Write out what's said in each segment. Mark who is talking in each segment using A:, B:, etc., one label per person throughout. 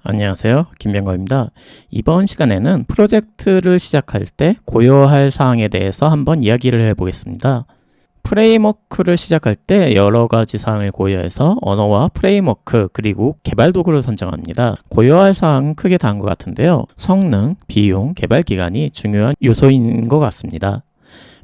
A: 안녕하세요. 김병거입니다. 이번 시간에는 프로젝트를 시작할 때 고려할 사항에 대해서 한번 이야기를 해보겠습니다. 프레임워크를 시작할 때 여러 가지 사항을 고려해서 언어와 프레임워크 그리고 개발 도구를 선정합니다. 고려할 사항은 크게 다른 것 같은데요. 성능, 비용, 개발 기간이 중요한 요소인 것 같습니다.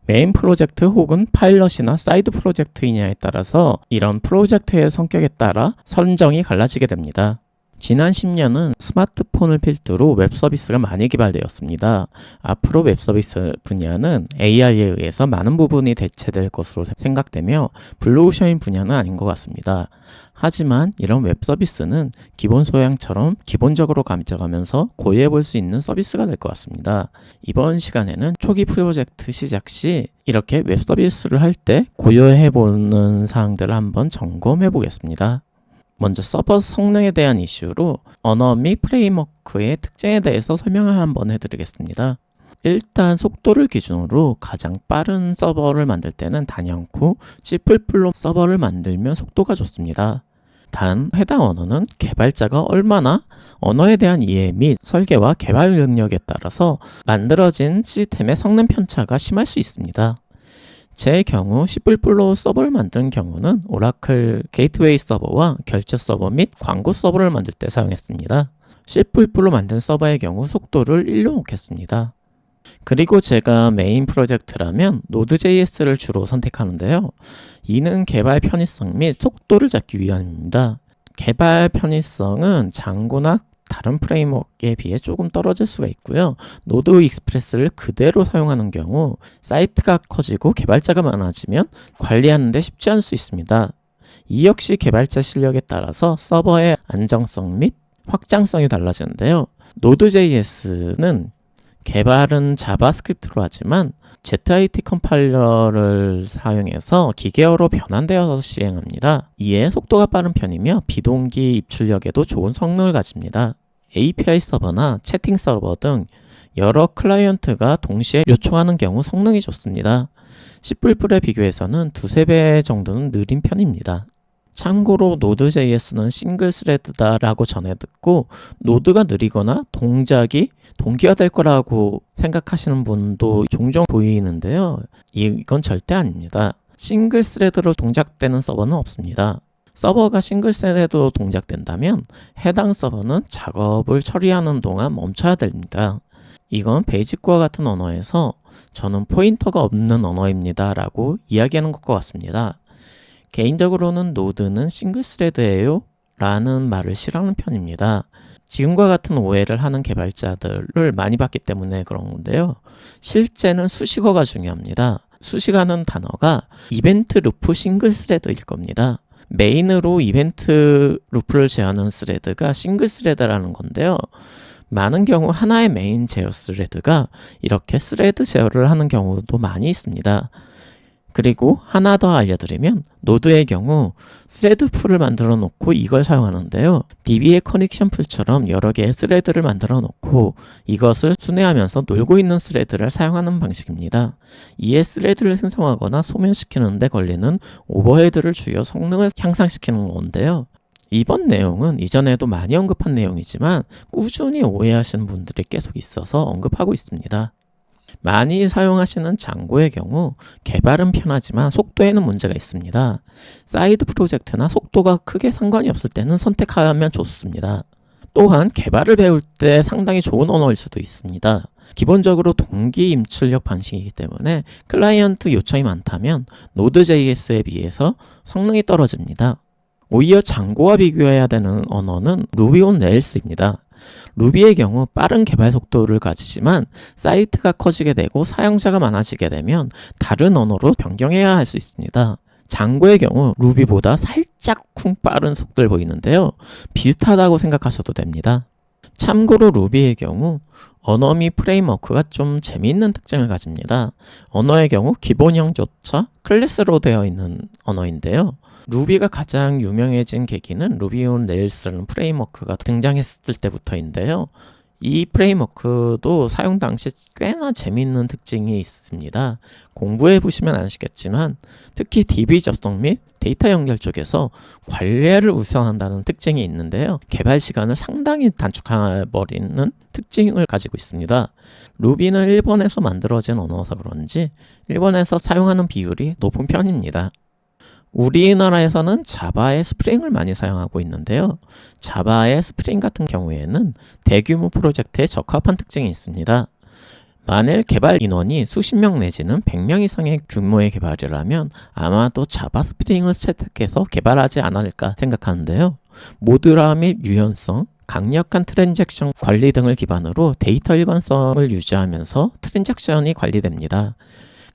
A: 메인 프로젝트 혹은 파일럿이나 사이드 프로젝트이냐에 따라서 이런 프로젝트의 성격에 따라 선정이 갈라지게 됩니다. 지난 10년은 스마트폰을 필두로 웹 서비스가 많이 개발되었습니다. 앞으로 웹 서비스 분야는 AI에 의해서 많은 부분이 대체될 것으로 생각되며 블루오션인 분야는 아닌 것 같습니다. 하지만 이런 웹 서비스는 기본 소양처럼 기본적으로 가져가면서 고려해 볼 수 있는 서비스가 될 것 같습니다. 이번 시간에는 초기 프로젝트 시작 시 이렇게 웹 서비스를 할 때 고려해 보는 사항들을 한번 점검해 보겠습니다. 먼저 서버 성능에 대한 이슈로 언어 및 프레임워크의 특징에 대해서 설명을 한번 해드리겠습니다. 일단 속도를 기준으로 가장 빠른 서버를 만들 때는 단연코 C++ 서버를 만들면 속도가 좋습니다. 단 해당 언어는 개발자가 얼마나 언어에 대한 이해 및 설계와 개발 능력에 따라서 만들어진 시스템의 성능 편차가 심할 수 있습니다. 제 경우 C++ 서버를 만든 경우는 오라클 게이트웨이 서버와 결제 서버 및 광고 서버를 만들 때 사용했습니다. C++로 만든 서버의 경우 속도를 1로 놓겠습니다. 그리고 제가 메인 프로젝트라면 Node.js를 주로 선택하는데요. 이는 개발 편의성 및 속도를 잡기 위함입니다. 개발 편의성은 장고나 다른 프레임워크에 비해 조금 떨어질 수가 있고요. 노드 익스프레스를 그대로 사용하는 경우 사이트가 커지고 개발자가 많아지면 관리하는 데 쉽지 않을 수 있습니다. 이 역시 개발자 실력에 따라서 서버의 안정성 및 확장성이 달라지는데요. Node.js는 개발은 자바스크립트로 하지만 ZIT 컴파일러를 사용해서 기계어로 변환되어서 시행합니다. 이에 속도가 빠른 편이며 비동기 입출력에도 좋은 성능을 가집니다. API 서버나 채팅 서버 등 여러 클라이언트가 동시에 요청하는 경우 성능이 좋습니다. C++에 비교해서는 두세 배 정도는 느린 편입니다. 참고로 Node.js는 싱글 스레드다 라고 전해 듣고 노드가 느리거나 동작이 동기화될 거라고 생각하시는 분도 종종 보이는데요. 이건 절대 아닙니다. 싱글 스레드로 동작되는 서버는 없습니다. 서버가 싱글 스레드로 동작된다면 해당 서버는 작업을 처리하는 동안 멈춰야 됩니다. 이건 베이직과 같은 언어에서 저는 포인터가 없는 언어입니다 라고 이야기하는 것과 같습니다. 개인적으로는 노드는 싱글 스레드예요 라는 말을 싫어하는 편입니다. 지금과 같은 오해를 하는 개발자들을 많이 봤기 때문에 그런 건데요. 실제는 수식어가 중요합니다. 수식하는 단어가 이벤트 루프 싱글 스레드일 겁니다. 메인으로 이벤트 루프를 제어하는 스레드가 싱글 스레드라는 건데요. 많은 경우 하나의 메인 제어 스레드가 이렇게 스레드 제어를 하는 경우도 많이 있습니다. 그리고 하나 더 알려드리면 노드의 경우 스레드 풀을 만들어 놓고 이걸 사용하는데요. DB의 커넥션 풀처럼 여러 개의 스레드를 만들어 놓고 이것을 순회하면서 놀고 있는 스레드를 사용하는 방식입니다. 이에 스레드를 생성하거나 소멸시키는 데 걸리는 오버헤드를 줄여 성능을 향상시키는 건데요. 이번 내용은 이전에도 많이 언급한 내용이지만 꾸준히 오해하시는 분들이 계속 있어서 언급하고 있습니다. 많이 사용하시는 장고의 경우 개발은 편하지만 속도에는 문제가 있습니다. 사이드 프로젝트나 속도가 크게 상관이 없을 때는 선택하면 좋습니다. 또한 개발을 배울 때 상당히 좋은 언어일 수도 있습니다. 기본적으로 동기 입출력 방식이기 때문에 클라이언트 요청이 많다면 Node.js에 비해서 성능이 떨어집니다. 오히려 장고와 비교해야 되는 언어는 Ruby on Rails입니다. 루비의 경우 빠른 개발 속도를 가지지만 사이트가 커지게 되고 사용자가 많아지게 되면 다른 언어로 변경해야 할 수 있습니다. 장고의 경우 루비보다 살짝쿵 빠른 속도를 보이는데요. 비슷하다고 생각하셔도 됩니다. 참고로 루비의 경우 언어 및 프레임워크가 좀 재미있는 특징을 가집니다. 언어의 경우 기본형조차 클래스로 되어 있는 언어인데요. 루비가 가장 유명해진 계기는 루비 온 레일스라는 프레임워크가 등장했을 때부터인데요. 이 프레임워크도 사용 당시 꽤나 재미있는 특징이 있습니다. 공부해 보시면 아시겠지만 특히 DB 접속 및 데이터 연결 쪽에서 관리를 우선한다는 특징이 있는데요. 개발 시간을 상당히 단축해버리는 특징을 가지고 있습니다. 루비는 일본에서 만들어진 언어라서 그런지 일본에서 사용하는 비율이 높은 편입니다. 우리나라에서는 자바의 스프링을 많이 사용하고 있는데요. 자바의 스프링 같은 경우에는 대규모 프로젝트에 적합한 특징이 있습니다. 만일 개발 인원이 수십 명 내지는 100명 이상의 규모의 개발이라면 아마도 자바 스프링을 채택해서 개발하지 않을까 생각하는데요. 모듈화 및 유연성, 강력한 트랜잭션 관리 등을 기반으로 데이터 일관성을 유지하면서 트랜잭션이 관리됩니다.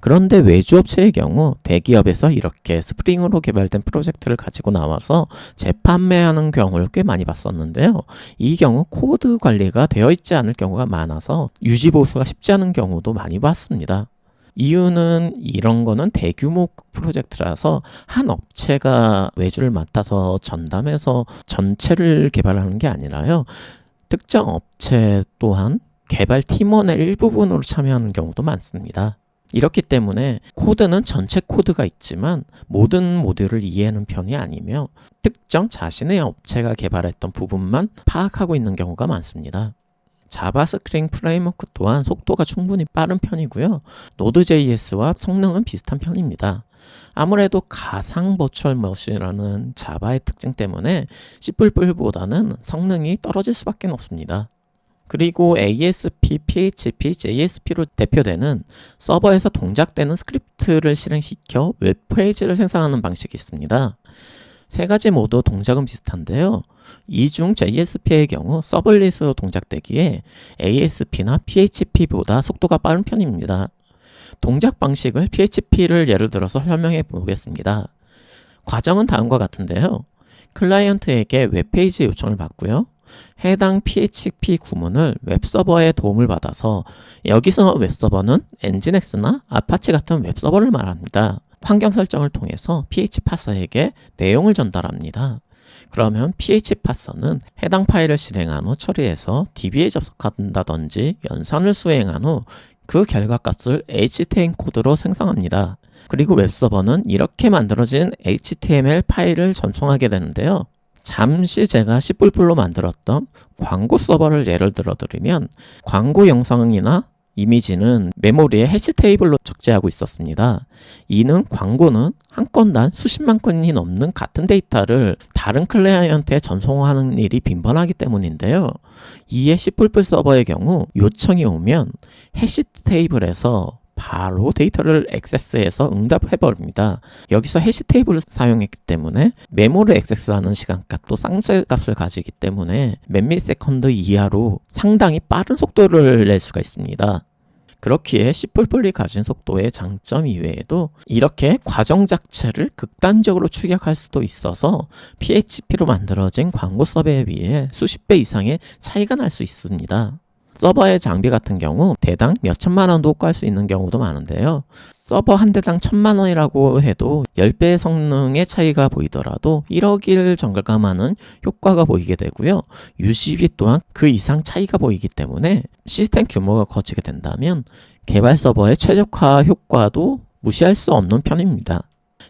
A: 그런데 외주업체의 경우 대기업에서 이렇게 스프링으로 개발된 프로젝트를 가지고 나와서 재판매하는 경우를 꽤 많이 봤었는데요. 이 경우 코드 관리가 되어 있지 않을 경우가 많아서 유지 보수가 쉽지 않은 경우도 많이 봤습니다. 이유는 이런 거는 대규모 프로젝트라서 한 업체가 외주를 맡아서 전담해서 전체를 개발하는 게 아니라요. 특정 업체 또한 개발 팀원의 일부분으로 참여하는 경우도 많습니다. 이렇기 때문에 코드는 전체 코드가 있지만 모든 모듈을 이해하는 편이 아니며 특정 자신의 업체가 개발했던 부분만 파악하고 있는 경우가 많습니다. 자바스크립트 프레임워크 또한 속도가 충분히 빠른 편이고요. 노드.js와 성능은 비슷한 편입니다. 아무래도 가상 버추얼 머신이라는 자바의 특징 때문에 C++보다는 성능이 떨어질 수밖에 없습니다. 그리고 ASP, PHP, JSP로 대표되는 서버에서 동작되는 스크립트를 실행시켜 웹페이지를 생성하는 방식이 있습니다. 세 가지 모두 동작은 비슷한데요. 이 중 JSP의 경우 서블릿으로 동작되기에 ASP나 PHP보다 속도가 빠른 편입니다. 동작 방식을 PHP를 예를 들어서 설명해 보겠습니다. 과정은 다음과 같은데요. 클라이언트에게 웹페이지 요청을 받고요. 해당 PHP 구문을 웹서버의 도움을 받아서 여기서 웹서버는 엔진엑스나 아파치 같은 웹서버를 말합니다. 환경 설정을 통해서 PHP 파서에게 내용을 전달합니다. 그러면 PHP 파서는 해당 파일을 실행한 후 처리해서 DB에 접속한다든지 연산을 수행한 후 그 결과값을 HTML 코드로 생성합니다. 그리고 웹서버는 이렇게 만들어진 HTML 파일을 전송하게 되는데요. 잠시 제가 C++로 만들었던 광고 서버를 예를 들어 드리면 광고 영상이나 이미지는 메모리에 해시 테이블로 적재하고 있었습니다. 이는 광고는 한 건당 수십만 건이 넘는 같은 데이터를 다른 클라이언트에 전송하는 일이 빈번하기 때문인데요. 이에 C++ 서버의 경우 요청이 오면 해시 테이블에서 바로 데이터를 액세스해서 응답해버립니다. 여기서 해시 테이블을 사용했기 때문에 메모를 액세스하는 시간값도 쌍수값을 가지기 때문에 몇 밀리세컨드 이하로 상당히 빠른 속도를 낼 수가 있습니다. 그렇기에 C++이 가진 속도의 장점 이외에도 이렇게 과정 자체를 극단적으로 추격할 수도 있어서 PHP로 만들어진 광고 서버에 비해 수십 배 이상의 차이가 날 수 있습니다. 서버의 장비 같은 경우 대당 몇 천만 원도 호가할 수 있는 경우도 많은데요. 서버 한 대당 1000만 원이라고 해도 10배의 성능의 차이가 보이더라도 1억일 절감하는 효과가 보이게 되고요. 유지비 또한 그 이상 차이가 보이기 때문에 시스템 규모가 커지게 된다면 개발 서버의 최적화 효과도 무시할 수 없는 편입니다.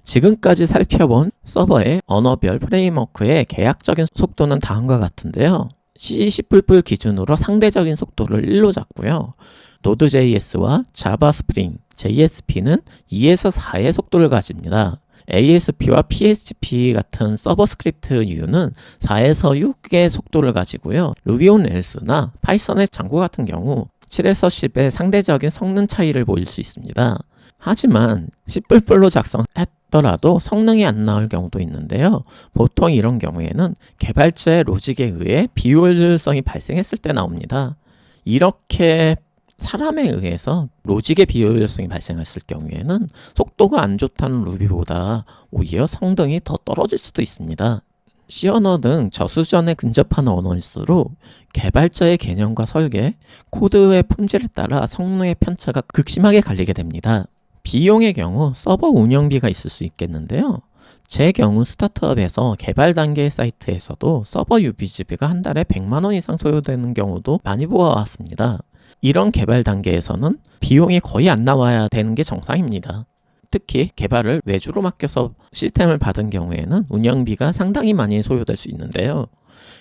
A: 지금까지 살펴본 서버의 언어별 프레임워크의 계약적인 속도는 다음과 같은데요. C++ 기준으로 상대적인 속도를 1로 잡고요. 노드.js와 자바 스프링, JSP는 2에서 4의 속도를 가집니다. ASP와 PHP 같은 서버 스크립트 U는 4에서 6의 속도를 가지고요. 루비 온 렐스나 파이썬의 장고 같은 경우 7에서 10의 상대적인 성능 차이를 보일 수 있습니다. 하지만 C++로 작성했더라도 성능이 안 나올 경우도 있는데요. 보통 이런 경우에는 개발자의 로직에 의해 비효율성이 발생했을 때 나옵니다. 이렇게 사람에 의해서 로직의 비효율성이 발생했을 경우에는 속도가 안 좋다는 루비보다 오히려 성능이 더 떨어질 수도 있습니다. C 언어 등 저수전에 근접하는 언어일수록 개발자의 개념과 설계, 코드의 품질에 따라 성능의 편차가 극심하게 갈리게 됩니다. 비용의 경우 서버 운영비가 있을 수 있겠는데요. 제 경우 스타트업에서 개발 단계 사이트에서도 서버 유비지비가 한 달에 100만 원 이상 소요되는 경우도 많이 보아왔습니다. 이런 개발 단계에서는 비용이 거의 안 나와야 되는 게 정상입니다. 특히 개발을 외주로 맡겨서 시스템을 받은 경우에는 운영비가 상당히 많이 소요될 수 있는데요.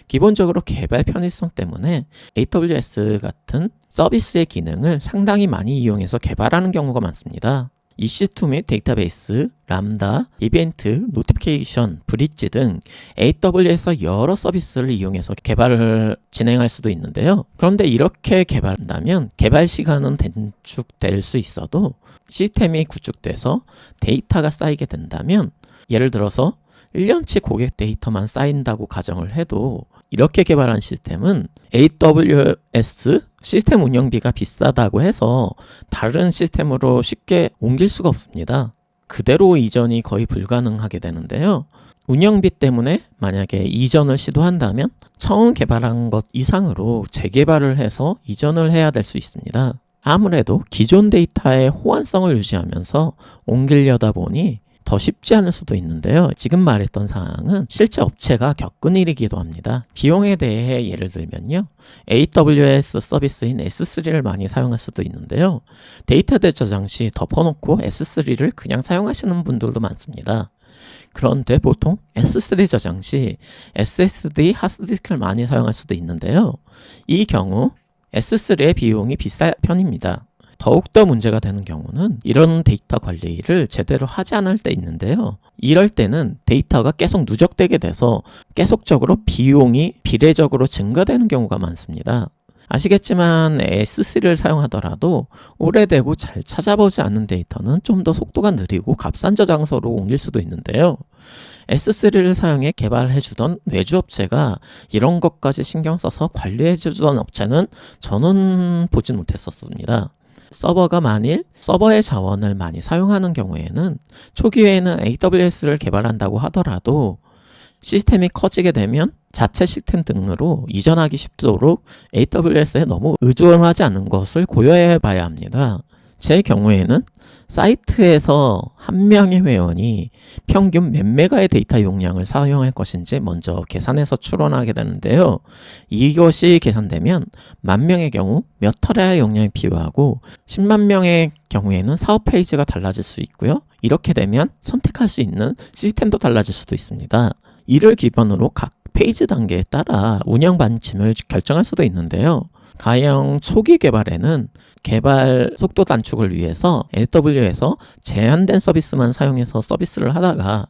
A: 기본적으로 개발 편의성 때문에 AWS 같은 서비스의 기능을 상당히 많이 이용해서 개발하는 경우가 많습니다. EC2 및 데이터베이스, 람다, 이벤트, 노티피케이션, 브릿지 등 AWS에서 여러 서비스를 이용해서 개발을 진행할 수도 있는데요. 그런데 이렇게 개발한다면 개발 시간은 단축될 수 있어도 시스템이 구축돼서 데이터가 쌓이게 된다면, 예를 들어서 1년치 고객 데이터만 쌓인다고 가정을 해도 이렇게 개발한 시스템은 AWS 시스템 운영비가 비싸다고 해서 다른 시스템으로 쉽게 옮길 수가 없습니다. 그대로 이전이 거의 불가능하게 되는데요. 운영비 때문에 만약에 이전을 시도한다면 처음 개발한 것 이상으로 재개발을 해서 이전을 해야 될 수 있습니다. 아무래도 기존 데이터의 호환성을 유지하면서 옮기려다 보니 더 쉽지 않을 수도 있는데요. 지금 말했던 사항은 실제 업체가 겪은 일이기도 합니다. 비용에 대해 예를 들면요. AWS 서비스인 S3를 많이 사용할 수도 있는데요. 데이터들 저장 시 덮어놓고 S3를 그냥 사용하시는 분들도 많습니다. 그런데 보통 S3 저장 시 SSD 하드디스크를 많이 사용할 수도 있는데요. 이 경우 S3의 비용이 비싼 편입니다. 더욱더 문제가 되는 경우는 이런 데이터 관리를 제대로 하지 않을 때 있는데요. 이럴 때는 데이터가 계속 누적되게 돼서 계속적으로 비용이 비례적으로 증가되는 경우가 많습니다. 아시겠지만 S3를 사용하더라도 오래되고 잘 찾아보지 않는 데이터는 좀 더 속도가 느리고 값싼 저장소로 옮길 수도 있는데요. S3를 사용해 개발해주던 외주업체가 이런 것까지 신경 써서 관리해주던 업체는 저는 보진 못했었습니다. 서버가 만일 서버의 자원을 많이 사용하는 경우에는 초기에는 AWS를 개발한다고 하더라도 시스템이 커지게 되면 자체 시스템 등으로 이전하기 쉽도록 AWS에 너무 의존하지 않는 것을 고려해 봐야 합니다. 제 경우에는 사이트에서 한 명의 회원이 평균 몇 메가의 데이터 용량을 사용할 것인지 먼저 계산해서 추론하게 되는데요. 이것이 계산되면 10,000명의 경우 몇 테라의 용량이 필요하고 10만 명의 경우에는 사업 페이지가 달라질 수 있고요. 이렇게 되면 선택할 수 있는 시스템도 달라질 수도 있습니다. 이를 기반으로 각 페이지 단계에 따라 운영 반침을 결정할 수도 있는데요. 가령 초기 개발에는 개발 속도 단축을 위해서 AWS에서 제한된 서비스만 사용해서 서비스를 하다가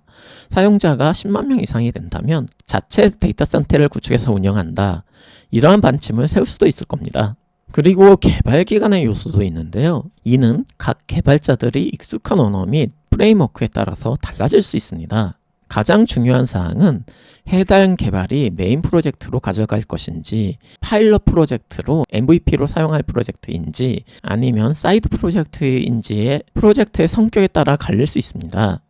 A: 사용자가 10만 명 이상이 된다면 자체 데이터 센터를 구축해서 운영한다. 이러한 반침을 세울 수도 있을 겁니다. 그리고 개발 기간의 요소도 있는데요. 이는 각 개발자들이 익숙한 언어 및 프레임워크에 따라서 달라질 수 있습니다. 가장 중요한 사항은 해당 개발이 메인 프로젝트로 가져갈 것인지, 파일럿 프로젝트로 MVP로 사용할 프로젝트인지, 아니면 사이드 프로젝트인지의 프로젝트의 성격에 따라 갈릴 수 있습니다.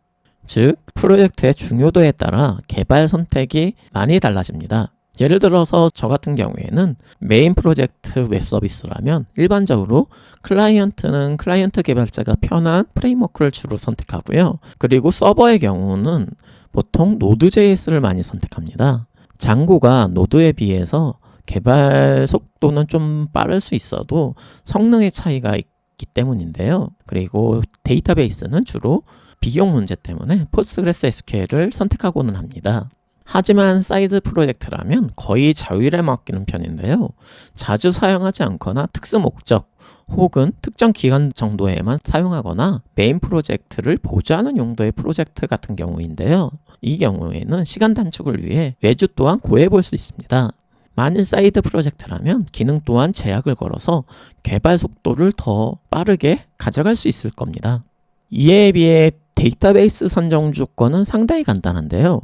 A: 즉, 프로젝트의 중요도에 따라 개발 선택이 많이 달라집니다. 예를 들어서 저 같은 경우에는 메인 프로젝트 웹 서비스라면 일반적으로 클라이언트는 클라이언트 개발자가 편한 프레임워크를 주로 선택하고요. 그리고 서버의 경우는 보통 Node.js를 많이 선택합니다. 장고가 노드에 비해서 개발 속도는 좀 빠를 수 있어도 성능의 차이가 있기 때문인데요. 그리고 데이터베이스는 주로 비용 문제 때문에 PostgreSQL을 선택하고는 합니다. 하지만 사이드 프로젝트라면 거의 자율에 맡기는 편인데요. 자주 사용하지 않거나 특수 목적 혹은 특정 기간 정도에만 사용하거나 메인 프로젝트를 보조하는 용도의 프로젝트 같은 경우인데요. 이 경우에는 시간 단축을 위해 외주 또한 고려해 볼 수 있습니다. 만일 사이드 프로젝트라면 기능 또한 제약을 걸어서 개발 속도를 더 빠르게 가져갈 수 있을 겁니다. 이에 비해 데이터베이스 선정 조건은 상당히 간단한데요.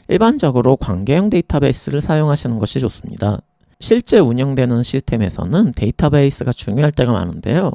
A: 일반적으로 관계형 데이터베이스를 사용하시는 것이 좋습니다. 실제 운영되는 시스템에서는 데이터베이스가 중요할 때가 많은데요.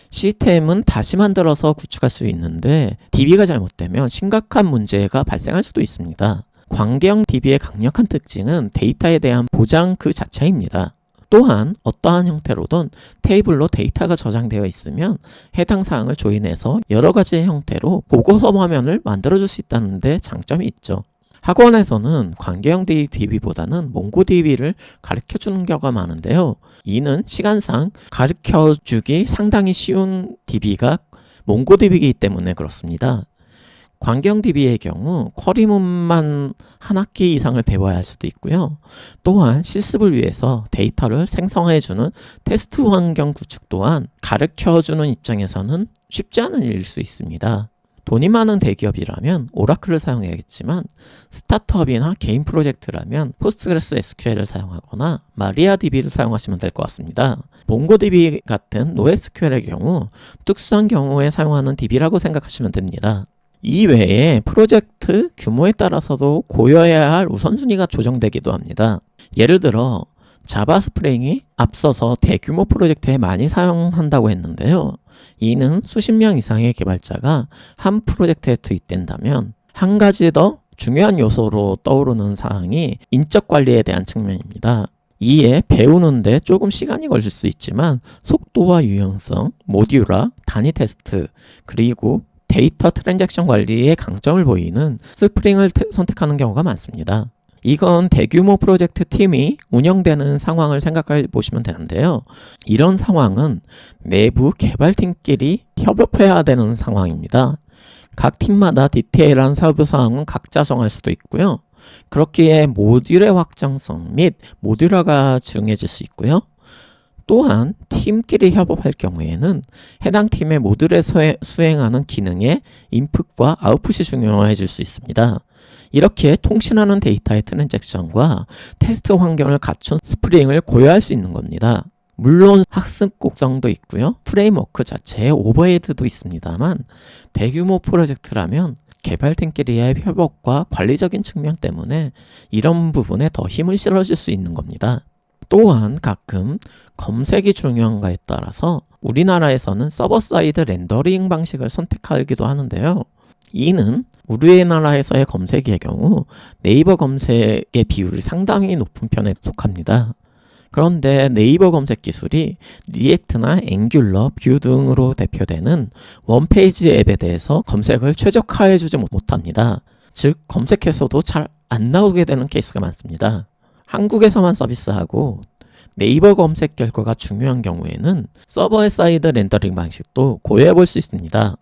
A: 시스템은 다시 만들어서 구축할 수 있는데 DB가 잘못되면 심각한 문제가 발생할 수도 있습니다. 관계형 DB의 강력한 특징은 데이터에 대한 보장 그 자체입니다. 또한 어떠한 형태로든 테이블로 데이터가 저장되어 있으면 해당 사항을 조인해서 여러 가지의 형태로 보고서 화면을 만들어줄 수 있다는 데 장점이 있죠. 학원에서는 관계형 DB보다는 몽고DB를 가르쳐주는 경우가 많은데요. 이는 시간상 가르쳐주기 상당히 쉬운 DB가 몽고DB이기 때문에 그렇습니다. 관계형 DB의 경우 쿼리문만 한 학기 이상을 배워야 할 수도 있고요. 또한 실습을 위해서 데이터를 생성해주는 테스트 환경 구축 또한 가르쳐주는 입장에서는 쉽지 않은 일일 수 있습니다. 돈이 많은 대기업이라면 오라클을 사용해야겠지만 스타트업이나 개인 프로젝트라면 포스트그레스 SQL을 사용하거나 마리아DB를 사용하시면 될 것 같습니다. 몽고DB 같은 NoSQL의 경우 특수한 경우에 사용하는 DB라고 생각하시면 됩니다. 이 외에 프로젝트 규모에 따라서도 고려해야 할 우선순위가 조정되기도 합니다. 예를 들어 자바 스프링이 앞서서 대규모 프로젝트에 많이 사용한다고 했는데요. 이는 수십 명 이상의 개발자가 한 프로젝트에 투입된다면 한 가지 더 중요한 요소로 떠오르는 사항이 인적 관리에 대한 측면입니다. 이에 배우는데 조금 시간이 걸릴 수 있지만 속도와 유연성, 모듈화, 단위 테스트, 그리고 데이터 트랜잭션 관리에 강점을 보이는 스프링을 선택하는 경우가 많습니다. 이건 대규모 프로젝트 팀이 운영되는 상황을 생각해 보시면 되는데요. 이런 상황은 내부 개발팀끼리 협업해야 되는 상황입니다. 각 팀마다 디테일한 사업 사항은 각자 정할 수도 있고요. 그렇기에 모듈의 확장성 및 모듈화가 중요해질 수 있고요. 또한 팀끼리 협업할 경우에는 해당 팀의 모듈에 수행하는 기능의 인풋과 아웃풋이 중요해질 수 있습니다. 이렇게 통신하는 데이터의 트랜잭션과 테스트 환경을 갖춘 스프링을 고려할 수 있는 겁니다. 물론 학습 곡성도 있고요. 프레임워크 자체에 오버헤드도 있습니다만 대규모 프로젝트라면 개발팀끼리의 협업과 관리적인 측면 때문에 이런 부분에 더 힘을 실어줄 수 있는 겁니다. 또한 가끔 검색이 중요한가에 따라서 우리나라에서는 서버 사이드 렌더링 방식을 선택하기도 하는데요. 이는 우리나라에서의 검색의 경우 네이버 검색의 비율이 상당히 높은 편에 속합니다. 그런데 네이버 검색 기술이 리액트나 앵귤러, 뷰 등으로 대표되는 원페이지 앱에 대해서 검색을 최적화해주지 못합니다. 즉 검색해서도 잘 안 나오게 되는 케이스가 많습니다. 한국에서만 서비스하고 네이버 검색 결과가 중요한 경우에는 서버 사이드 렌더링 방식도 고려해 볼 수 있습니다.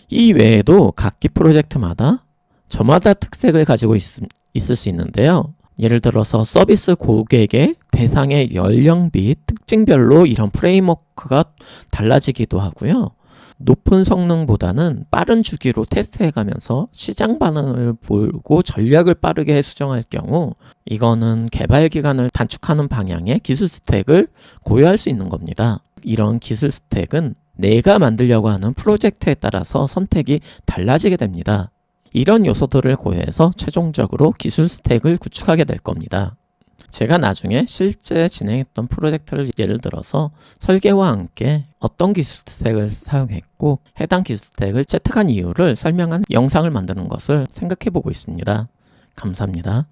A: 이 외에도 각기 프로젝트마다 저마다 특색을 가지고 있을 수 있는데요. 예를 들어서 서비스 고객의 대상의 연령 및 특징별로 이런 프레임워크가 달라지기도 하고요. 높은 성능보다는 빠른 주기로 테스트해가면서 시장 반응을 보고 전략을 빠르게 수정할 경우 이거는 개발 기간을 단축하는 방향의 기술 스택을 고려할 수 있는 겁니다. 이런 기술 스택은 내가 만들려고 하는 프로젝트에 따라서 선택이 달라지게 됩니다. 이런 요소들을 고려해서 최종적으로 기술 스택을 구축하게 될 겁니다. 제가 나중에 실제 진행했던 프로젝트를 예를 들어서 설계와 함께 어떤 기술 스택을 사용했고 해당 기술 스택을 채택한 이유를 설명한 영상을 만드는 것을 생각해 보고 있습니다. 감사합니다.